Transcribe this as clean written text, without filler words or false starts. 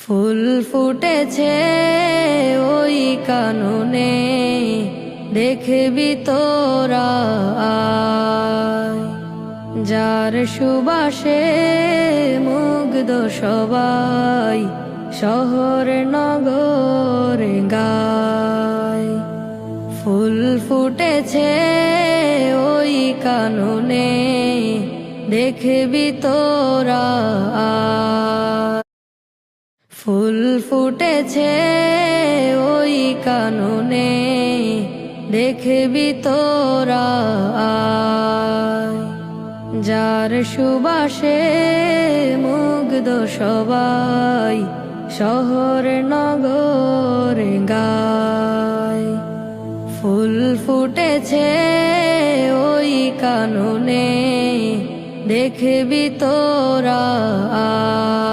ফুল ফুটেছে ওই কাননে, দেখবি তোরা আয়। যার সুবাসে মুগ্ধ সবাই, শহর নগর গায়। ফুল ফুটেছে ওই কাননে, দেখবি তোরা আয়। ফুল ফুটেছে ওই কাননে, দেখবি তোরা আয়। যার সুবাসে মুগ্ধ সবাই, শহর নগর গায়। ফুল ফুটেছে ওই কাননে, দেখবি তোরা আয়।